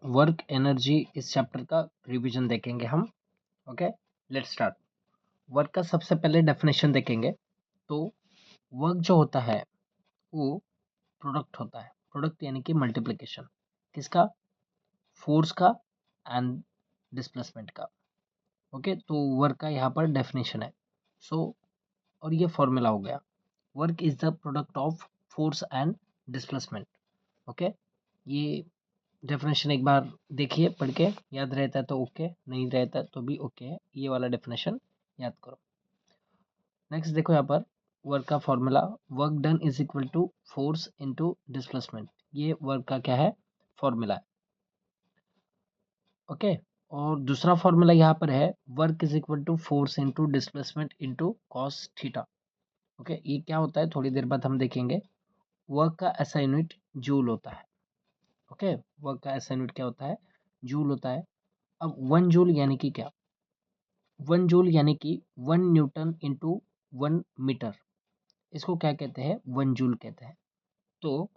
Work energy इस chapter का revision देखेंगे हम। Okay, let's start. वर्क का सबसे पहले डेफिनेशन देखेंगे। तो वर्क जो होता है वो प्रोडक्ट होता है। प्रोडक्ट यानी कि मल्टीप्लिकेशन किसका? फोर्स का एंड डिस्प्लेसमेंट का। ओके, तो वर्क का यहाँ पर डेफिनेशन है। और ये फॉर्मूला हो गया। Work is the product of force and displacement. Okay, ये डेफिनेशन एक बार देखिए पढ़ के, याद रहता है तो ओके, नहीं रहता तो भी ओके है। ये वाला डेफिनेशन याद करो। नेक्स्ट देखो यहाँ पर वर्क का formula, work done is equal to force into displacement. ये वर्क का क्या है? फॉर्मूला है। ओके, और दूसरा फॉर्मूला यहाँ पर है work is equal to force into displacement into cos theta. Okay, ये क्या होता है थोड़ी देर बाद हम देखेंगे। वर्क का ऐसा यूनिट जूल होता है। ओके, वर्क का ऐसा यूनिट क्या होता है? जूल होता है। अब 1 जूल यानी कि क्या? 1 जूल यानी कि 1 न्यूटन इंटू 1 मीटर। इसको क्या कहते हैं? 1 जूल कहते हैं। तो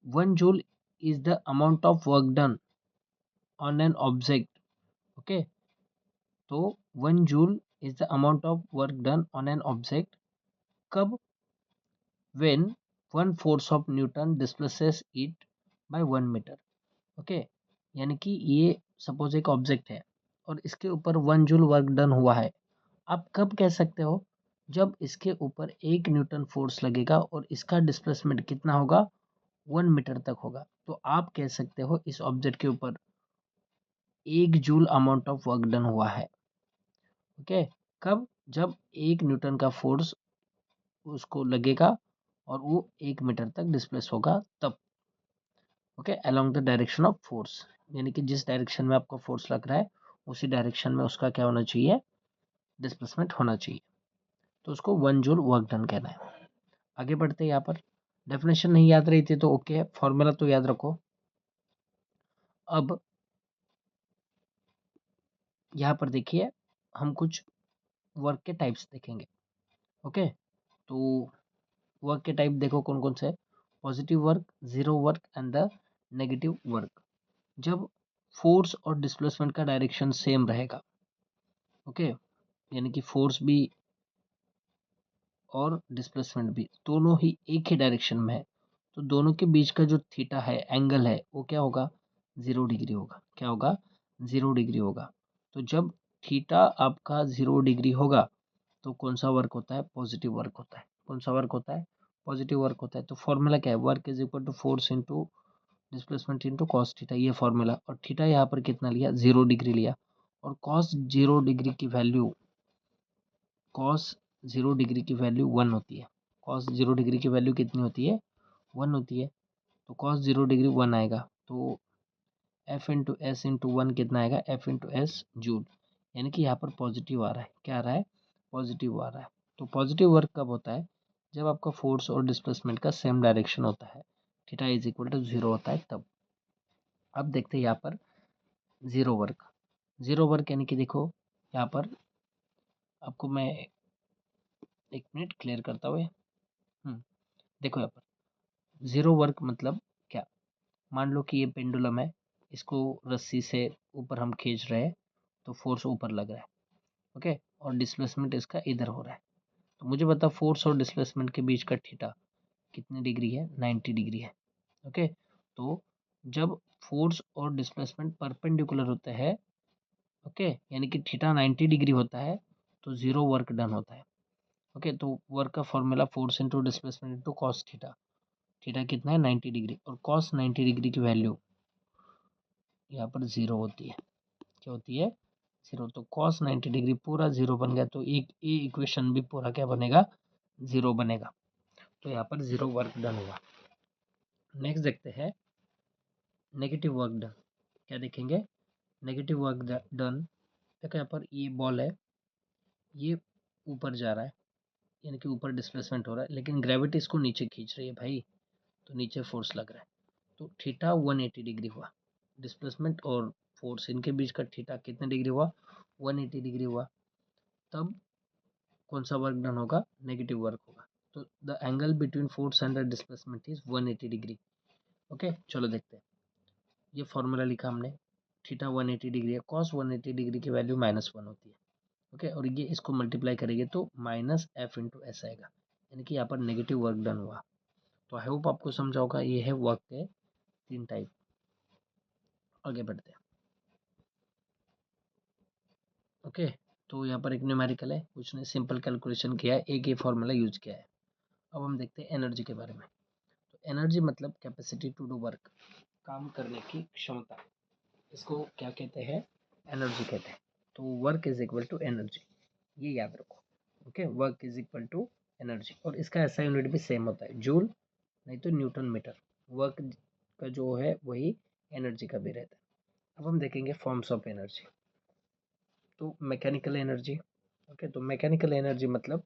1 joule is the amount of work done on an object. Okay, तो 1 joule is the amount of work done on an object. कब? When 1 force of newton displaces it by 1 metre. Okay, यानी कि ये suppose एक object है और इसके ऊपर 1 जूल वर्क डन हुआ है। आप कब कह सकते हो? जब इसके ऊपर 1 न्यूटन फोर्स लगेगा और इसका डिस्प्लेसमेंट कितना होगा? 1 मीटर तक होगा। तो आप कह सकते हो इस ऑब्जेक्ट के ऊपर 1 joule amount of work done हुआ है। ओके, कब? जब 1 न्यूटन का फोर्स उसको लगेगा और वो 1 मीटर तक डिस्प्लेस होगा तब। Okay, along the direction of force, यानी कि जिस डायरेक्शन में आपको फोर्स लग रहा है उसी डायरेक्शन में उसका क्या होना चाहिए? डिस्प्लेसमेंट होना चाहिए। तो उसको 1 जूल वर्क डन कहना है। आगे बढ़ते हैं। यहाँ पर डेफिनेशन नहीं याद रही थी तो ओके है, फॉर्मूला तो याद रखो। अब यहाँ पर देखिए, हम कुछ वर्क के टाइप्स देखेंगे। ओके, तो वर्क के टाइप देखो कौन कौन से? Positive work, zero work and the negative work. जब फोर्स और डिस्प्लेसमेंट का डायरेक्शन सेम रहेगा, ओके, यानी कि फोर्स भी और डिस्प्लेसमेंट भी दोनों ही एक ही डायरेक्शन में है, तो दोनों के बीच का जो थीटा है, एंगल है, वो क्या होगा? 0 डिग्री होगा। क्या होगा? 0 डिग्री होगा। तो जब थीटा आपका 0 डिग्री होगा तो कौन सा वर्क होता है? पॉजिटिव वर्क होता है। कौन सा वर्क होता है? पॉजिटिव वर्क होता है। तो फॉर्मूला क्या है? Work is equal to force into displacement into cos theta, ये फॉर्मूला। और थीटा यहाँ पर कितना लिया? 0 डिग्री लिया। और कॉस 0 डिग्री की वैल्यू, कॉस 0 डिग्री की वैल्यू 1 होती है। कॉस 0 डिग्री की वैल्यू कितनी होती है? 1 होती है। तो कॉस 0 डिग्री 1 आएगा। तो एफ इंटू एस इंटू 1 कितना आएगा? F into S joule. यानी कि यहाँ पर पॉजिटिव आ रहा है। क्या आ रहा है? पॉजिटिव आ रहा है। तो पॉजिटिव वर्क कब होता है? जब आपका फोर्स और डिस्प्लेसमेंट का सेम डायरेक्शन होता है, थीटा इज इक्वल टू 0 होता है तब। अब देखते हैं यहाँ पर जीरो वर्क। जीरो वर्क यानी कि देखो यहाँ पर आपको मैं 1 मिनट क्लियर करता हुए। देखो यहाँ पर जीरो वर्क मतलब क्या? मान लो कि ये पेंडुलम है, इसको रस्सी से ऊपर हम खींच रहे हैं, तो फोर्स ऊपर लग रहा है। ओके, और डिस्प्लेसमेंट इसका इधर हो रहा है। तो मुझे बता फोर्स और डिस्प्लेसमेंट के बीच का थीटा कितनी डिग्री है? 90 डिग्री है। ओके, तो जब फोर्स और डिस्प्लेसमेंट परपेंडिकुलर होते हैं, ओके, यानी कि थीटा 90 डिग्री होता है, तो जीरो वर्क डन होता है। ओके, तो वर्क का formula force into displacement into cos theta. Theta कितना है? 90 डिग्री। और कॉस 90 डिग्री की वैल्यू यहाँ पर 0 होती है। क्या होती है? 0। तो कॉस 90 डिग्री पूरा 0 बन गया, तो एक ये इक्वेशन भी पूरा क्या बनेगा? 0 बनेगा। तो यहाँ पर 0 वर्क डन हुआ। नेक्स्ट देखते हैं नेगेटिव वर्क डन। क्या देखेंगे? Negative work done. देखो यहाँ पर ये बॉल है, ये ऊपर जा रहा है, यानी कि ऊपर डिस्प्लेसमेंट हो रहा है, लेकिन ग्रेविटी इसको नीचे खींच रही है भाई, तो नीचे फोर्स लग रहा है। तो थीटा 180 डिग्री हुआ। डिस्प्लेसमेंट और फोर्स इनके बीच का थीटा कितने डिग्री हुआ? 180 डिग्री हुआ। तब कौन सा वर्क डन होगा? नेगेटिव वर्क होगा। तो the angle between force and the displacement is 180 degree. Okay, चलो देखते हैं। ये फॉर्मूला लिखा हमने, थीटा 180 डिग्री है, कॉस 180 डिग्री की वैल्यू -1 होती है। ओके, और ये इसको मल्टीप्लाई करेंगे तो -f/s आएगा, यानी कि यहाँ पर नेगेटिव वर्क डन हुआ। तो आई होप आपको समझा होगा। ये है वर्क के 3 टाइप। आगे बढ़ते हैं। ओके, तो यहाँ पर एक न्यूमेरिकल है, उसने सिंपल कैलकुलेशन किया है, एक ये फॉर्मूला यूज किया है। अब हम देखते हैं एनर्जी के बारे में। तो एनर्जी मतलब कैपेसिटी टू डू वर्क, काम करने की क्षमता, इसको क्या कहते हैं, एनर्जी कहते हैं। तो work is equal to energy, ये याद रखो। Okay, work is equal to energy, और इसका ऐसा यूनिट भी सेम होता है, जूल नहीं तो न्यूटन मीटर। वर्क का जो है वही एनर्जी का भी रहता है। अब हम देखेंगे फॉर्म्स ऑफ एनर्जी। तो मैकेनिकल एनर्जी, ओके, तो मैकेनिकल एनर्जी मतलब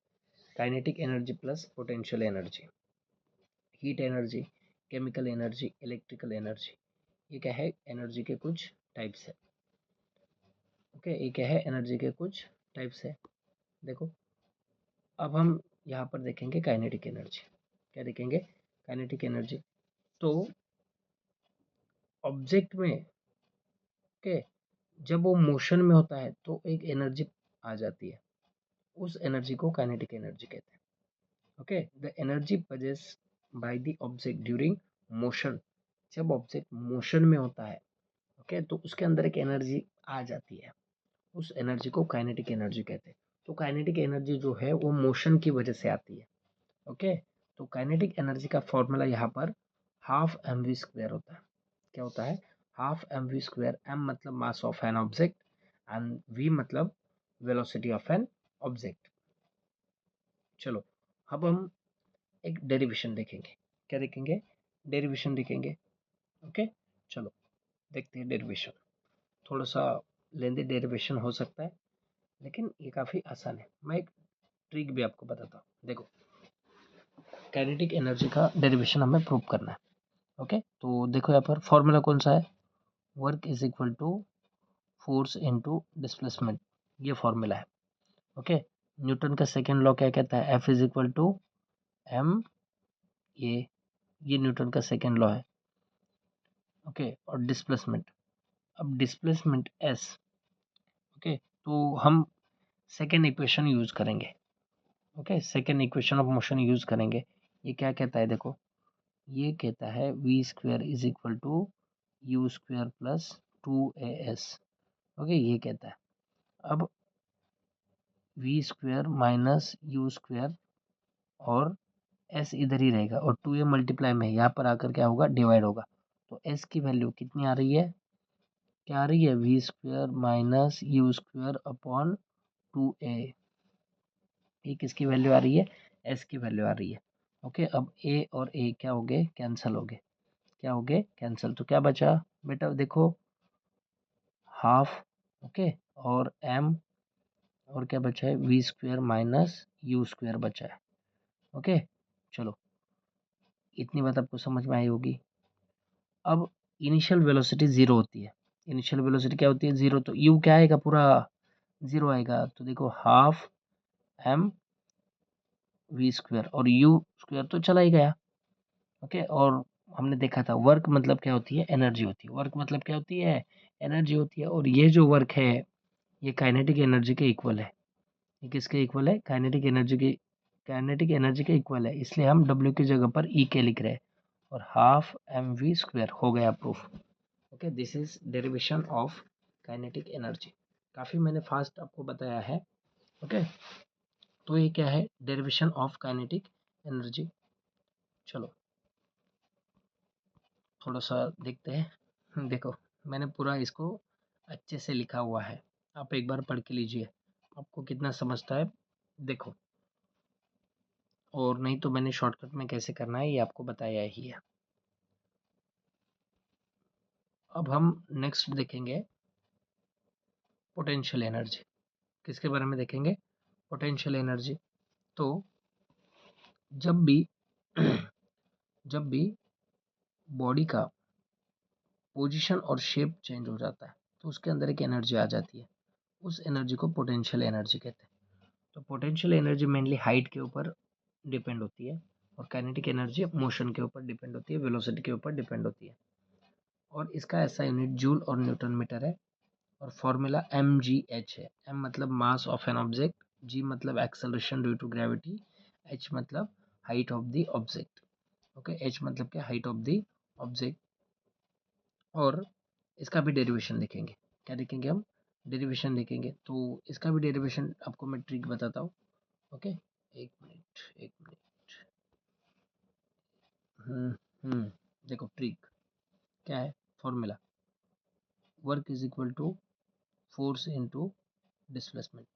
kinetic energy plus potential energy, heat energy, chemical energy, electrical energy. ये क्या है, एनर्जी के कुछ टाइप्स है। ओके, ये क्या है, एनर्जी के कुछ टाइप्स है। देखो, अब हम यहाँ पर देखेंगे काइनेटिक एनर्जी। क्या देखेंगे, काइनेटिक एनर्जी। तो ऑब्जेक्ट में, ओके, जब वो मोशन में होता है तो एक एनर्जी आ जाती है, उस एनर्जी को काइनेटिक एनर्जी कहते हैं। Okay, the energy possess by the object during motion, जब ऑब्जेक्ट मोशन में होता है, ओके, तो उसके अंदर एक एनर्जी आ जाती है, उस एनर्जी को काइनेटिक एनर्जी कहते हैं। तो काइनेटिक एनर्जी जो है वो मोशन की वजह से आती है। ओके, तो काइनेटिक एनर्जी का फॉर्मूला यहाँ पर हाफ एम वी स्क्वायर होता है। क्या होता है, half M we square. M मतलब mass of an object and V मतलब वेलोसिटी ऑफ एन ऑब्जेक्ट। चलो, अब हम एक डेरिवेशन देखेंगे। क्या देखेंगे, डेरिवेशन देखेंगे। ओके, चलो देखते हैं डेरिवेशन। थोड़ा सा लेंदी डेरिवेशन हो सकता है, लेकिन ये काफ़ी आसान है। मैं एक ट्रिक भी आपको बताता हूँ। देखो, काइनेटिक एनर्जी का डेरिवेशन हमें प्रूव करना है। ओके, तो देखो यहाँ पर फॉर्मूला कौन सा है, work is equal to force into displacement, ये फॉर्मूला है। ओके, न्यूटन का सेकेंड लॉ क्या कहता है, F is equal to M ये न्यूटन का सेकेंड लॉ है। ओके, और डिस्प्लेसमेंट, अब डिस्प्लेसमेंट एस। ओके, तो हम सेकेंड इक्वेशन यूज करेंगे। Okay, second equation of motion use करेंगे। ये क्या कहता है, देखो, ये कहता है v square is equal to u square plus 2as। Okay, ये कहता है। अब v square minus u square और एस इधर ही रहेगा, और 2a मल्टीप्लाई में यहाँ पर आकर क्या होगा, डिवाइड होगा। तो एस की वैल्यू कितनी आ रही है, क्या आ रही है, v square minus u square upon 2a। ये किसकी वैल्यू आ रही है, एस की वैल्यू आ रही है। ओके, अब ए और ए क्या हो गए, कैंसिल हो गए। क्या हो गए, कैंसिल। तो क्या बचा बेटा, देखो, हाफ। ओके, और एम, और क्या बचा है, v square minus u square बचा है। ओके, चलो, इतनी बात आपको समझ में आई होगी। अब इनिशियल वेलोसिटी जीरो होती है। इनिशियल वेलोसिटी क्या होती है, जीरो। तो यू क्या आएगा, पूरा जीरो आएगा। तो देखो, हाफ एम वी स्क्वायर, और यू स्क्वायर तो चला ही गया। ओके, और हमने देखा था वर्क मतलब क्या होती है, एनर्जी होती है। वर्क मतलब क्या होती है, एनर्जी होती है। और ये जो वर्क है ये काइनेटिक एनर्जी के इक्वल है। ये किसके इक्वल है, काइनेटिक एनर्जी के, काइनेटिक एनर्जी के इक्वल है। इसलिए हम W की जगह पर E के लिख रहे हैं, और हाफ एम वी स्क्वायर हो गया proof. Okay, this is derivation of kinetic energy. काफ़ी मैंने फास्ट आपको बताया है। ओके, तो ये क्या है, डेरिवेशन ऑफ काइनेटिक एनर्जी। चलो, थोड़ा सा देखते हैं। देखो, मैंने पूरा इसको अच्छे से लिखा हुआ है, आप एक बार पढ़ के लीजिए, आपको कितना समझता है देखो। और नहीं तो मैंने शॉर्टकट में कैसे करना है ये आपको बताया ही है। अब हम नेक्स्ट देखेंगे पोटेंशियल एनर्जी। किसके बारे में देखेंगे, पोटेंशियल एनर्जी। तो जब भी जब भी बॉडी का पोजीशन और शेप चेंज हो जाता है तो उसके अंदर एक एनर्जी आ जाती है, उस एनर्जी को पोटेंशियल एनर्जी कहते हैं। तो पोटेंशियल एनर्जी मेनली हाइट के ऊपर डिपेंड होती है, और काइनेटिक एनर्जी मोशन के ऊपर डिपेंड होती है, वेलोसिटी के ऊपर डिपेंड होती है। और इसका ऐसा यूनिट जूल और न्यूटन मीटर है और फॉर्मूला mgh है। m मतलब mass of an object, g मतलब acceleration due to gravity, h मतलब height of the object. Okay, h मतलब क्या, हाइट ऑफ द ऑब्जेक्ट। और इसका भी डेरिवेशन देखेंगे। क्या देखेंगे हम, डेरिवेशन देखेंगे। तो इसका भी डेरिवेशन आपको मैं ट्रिक बताता हूँ। ओके, एक मिनट। देखो ट्रिक क्या है, formula work is equal to force into displacement.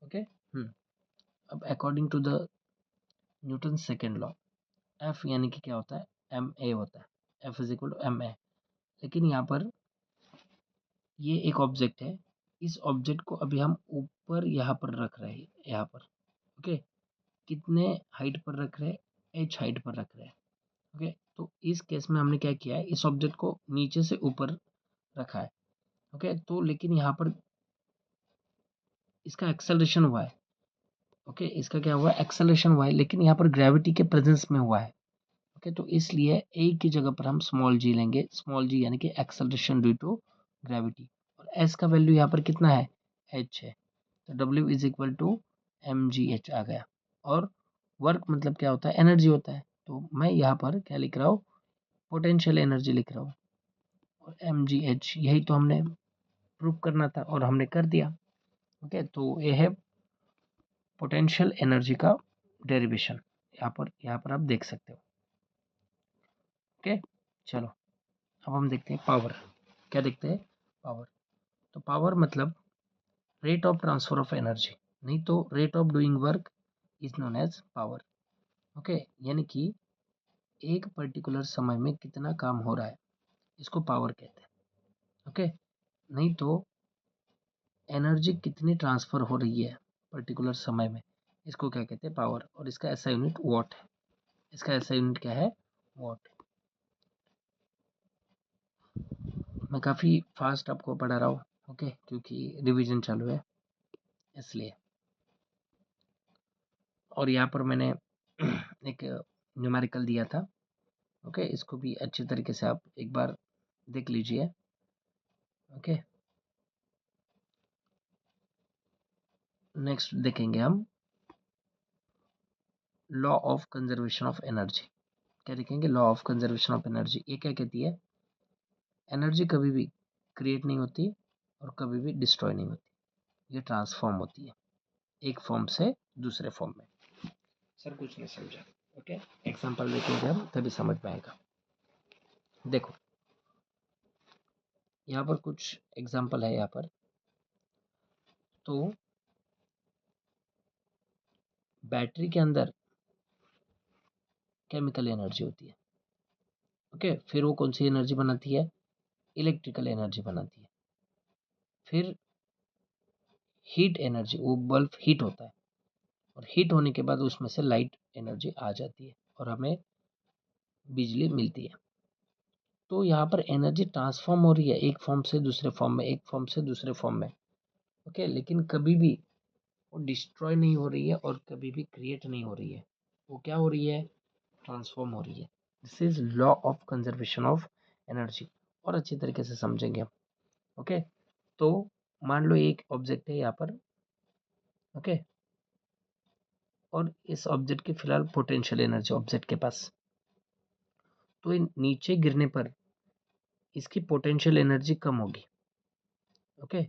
Okay, अब according to the Newton second law, F यानी कि क्या होता है, एम ए होता है, F is equal to M A. लेकिन यहाँ पर ये एक ऑब्जेक्ट है, इस ऑब्जेक्ट को अभी हम ऊपर यहाँ पर रख रहे हैं, यहाँ पर। ओके, कितने हाइट पर रख रहे हैं, एच हाइट पर रख रहे हैं। ओके, तो इस केस में हमने क्या किया है, इस ऑब्जेक्ट को नीचे से ऊपर रखा है। ओके, तो लेकिन यहाँ पर इसका एक्सेलरेशन हुआ है। ओके, इसका क्या हुआ है, एक्सेलरेशन हुआ है, लेकिन यहाँ पर ग्रेविटी के प्रेजेंस में हुआ है। ओके, तो इसलिए ए की जगह पर हम स्मॉल जी लेंगे, स्मॉल जी यानी कि एक्सेलरेशन ड्यू टू ग्रेविटी। और एस का वैल्यू यहाँ पर कितना है, एच है, तो W is equal to M G H आ गया। और वर्क मतलब क्या होता है, एनर्जी होता है। तो मैं यहाँ पर क्या लिख रहा हूँ, पोटेंशियल एनर्जी लिख रहा हूँ। और एम जी एच यही तो हमने प्रूव करना था और हमने कर दिया। ओके, तो ये है पोटेंशियल एनर्जी का डेरिवेशन, यहाँ पर आप देख सकते हो। ओके, चलो अब हम देखते हैं पावर। क्या देखते हैं, पावर। तो पावर मतलब rate of transfer of energy, नहीं तो rate of doing work is known as power. Okay, यानी कि एक पर्टिकुलर समय में कितना काम हो रहा है, इसको पावर कहते हैं। ओके, नहीं तो एनर्जी कितनी ट्रांसफर हो रही है पर्टिकुलर समय में, इसको क्या कहते हैं, पावर। और इसका ऐसा यूनिट वॉट है, इसका ऐसा यूनिट क्या है, वॉट। मैं काफ़ी फास्ट आपको पढ़ा रहा हूँ, ओके, क्योंकि रिवीजन चालू है इसलिए। और यहाँ पर मैंने एक न्यूमेरिकल दिया था। ओके, इसको भी अच्छे तरीके से आप एक बार देख लीजिए। ओके, नेक्स्ट देखेंगे हम law of conservation of energy. क्या देखेंगे, law of conservation of energy. ये क्या कहती है, एनर्जी कभी भी क्रिएट नहीं होती और कभी भी डिस्ट्रॉय नहीं होती, ये ट्रांसफॉर्म होती है एक फॉर्म से दूसरे फॉर्म में। सर कुछ नहीं समझा, ओके, एग्जांपल देखेंगे हम तभी समझ में आएगा। देखो यहाँ पर कुछ एग्जांपल है यहाँ पर। तो बैटरी के अंदर केमिकल एनर्जी होती है। ओके, फिर वो कौन सी एनर्जी बनाती है, इलेक्ट्रिकल एनर्जी बनाती है। फिर हीट एनर्जी, वो बल्ब हीट होता है और हीट होने के बाद उसमें से लाइट एनर्जी आ जाती है और हमें बिजली मिलती है। तो यहाँ पर एनर्जी ट्रांसफॉर्म हो रही है एक फॉर्म से दूसरे फॉर्म में, एक फॉर्म से दूसरे फॉर्म में। ओके, लेकिन कभी भी वो डिस्ट्रॉय नहीं हो रही है और कभी भी क्रिएट नहीं हो रही है, वो क्या हो रही है, ट्रांसफॉर्म हो रही है। This is law of conservation of energy. और अच्छी तरीके से समझेंगे हम। ओके, तो मान लो एक ऑब्जेक्ट है यहाँ पर। ओके, और इस ऑब्जेक्ट की फिलहाल पोटेंशियल एनर्जी ऑब्जेक्ट के पास, तो नीचे गिरने पर इसकी पोटेंशियल एनर्जी कम होगी। ओके,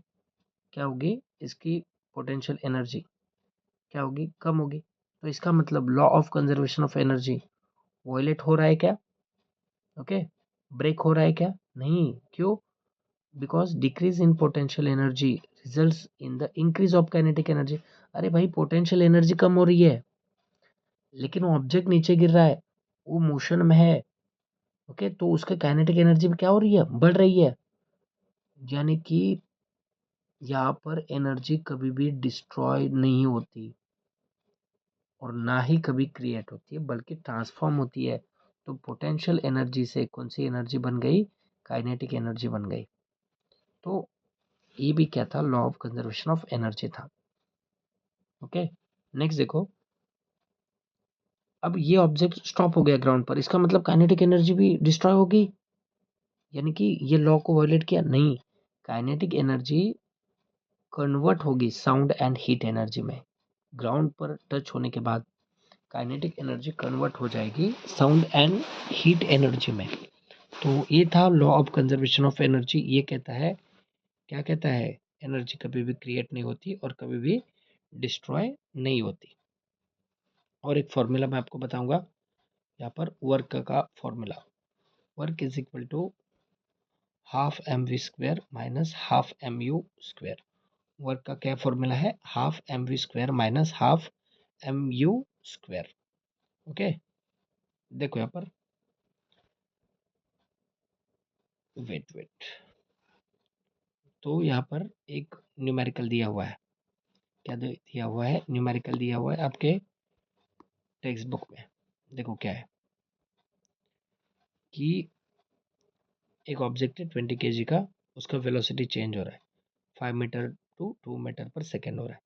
क्या होगी, इसकी पोटेंशियल एनर्जी क्या होगी, कम होगी। तो इसका मतलब law of conservation of energy violate हो रहा है क्या, ओके, ब्रेक हो रहा है क्या, नहीं। क्यों, because decrease in potential energy results in the increase of kinetic energy. अरे भाई, पोटेंशियल एनर्जी कम हो रही है लेकिन वो ऑब्जेक्ट नीचे गिर रहा है, वो मोशन में है। ओके, तो उसके काइनेटिक एनर्जी में क्या हो रही है, बढ़ रही है। यानी कि यहाँ पर एनर्जी कभी भी डिस्ट्रॉय नहीं होती और ना ही कभी क्रिएट होती है, बल्कि ट्रांसफॉर्म होती है। तो पोटेंशियल एनर्जी से कौन सी एनर्जी बन गई, काइनेटिक एनर्जी बन गई। तो ये भी क्या था, law of conservation of energy था। ओके, नेक्स्ट देखो, अब ये ऑब्जेक्ट स्टॉप हो गया ग्राउंड पर, इसका मतलब काइनेटिक एनर्जी भी डिस्ट्रॉय होगी, यानी कि ये लॉ को वायलेट किया नहीं, काइनेटिक एनर्जी कन्वर्ट होगी साउंड एंड हीट एनर्जी में। ग्राउंड पर टच होने के बाद काइनेटिक एनर्जी कन्वर्ट हो जाएगी साउंड एंड हीट एनर्जी में। तो ये था law of conservation of energy. ये कहता है, क्या कहता है, एनर्जी कभी भी क्रिएट नहीं होती और कभी भी डिस्ट्रॉय नहीं होती। और एक फॉर्मूला मैं आपको बताऊंगा यहाँ पर वर्क का formula. Work is equal to half M we square minus half m u square. Work का क्या फॉर्मूला है, half M we square minus half m u square. Okay, देखो यहाँ पर, वेट, तो यहाँ पर एक न्यूमेरिकल दिया हुआ है। क्या दिया हुआ है, न्यूमेरिकल दिया हुआ है आपके टेक्स्ट बुक में। देखो क्या है कि एक ऑब्जेक्ट है 20 kg का, उसका वेलोसिटी चेंज हो रहा है 5 मीटर टू 2 मीटर पर सेकेंड हो रहा है।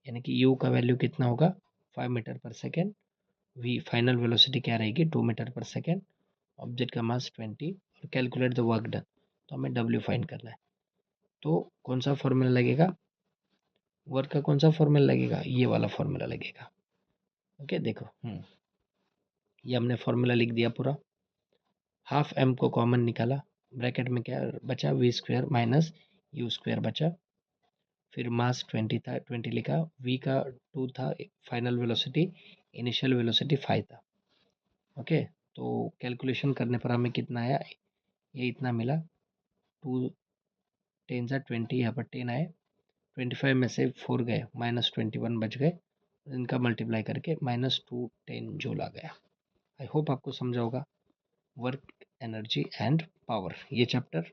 यानी कि यू का वैल्यू कितना होगा, 5 मीटर पर सेकेंड। वी फाइनल वेलोसिटी क्या रहेगी, 2 मीटर पर सेकेंड। ऑब्जेक्ट का मास 20 और कैलकुलेट द वर्क डन। तो हमें डब्ल्यू फाइंड करना है। तो कौन सा फॉर्मूला लगेगा, वर्क का कौन सा फॉर्मूला लगेगा, ये वाला फॉर्मूला लगेगा। ओके, देखो ये हमने फॉर्मूला लिख दिया पूरा। हाफ एम को कॉमन निकाला, ब्रैकेट में क्या बचा, v square minus u square बचा। फिर मास 20 था, 20 लिखा, वी का 2 था, फाइनल वेलोसिटी, इनिशियल वेलोसिटी 5 था। ओके, तो कैलकुलेशन करने पर हमें कितना आया, ये इतना मिला, 2 10 सा 20, यहाँ पर 10 आए, 25 में से 4 गए, -21 बच गए, इनका मल्टीप्लाई करके -210 जूल आ गया। आई होप आपको समझा होगा वर्क, एनर्जी एंड पावर। ये चैप्टर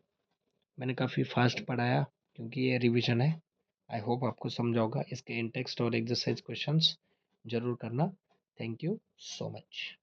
मैंने काफ़ी फास्ट पढ़ाया क्योंकि ये रिवीजन है। आई होप आपको समझा होगा। इसके इन टेक्स्ट और एक्सरसाइज क्वेश्चंस जरूर करना। Thank you so much.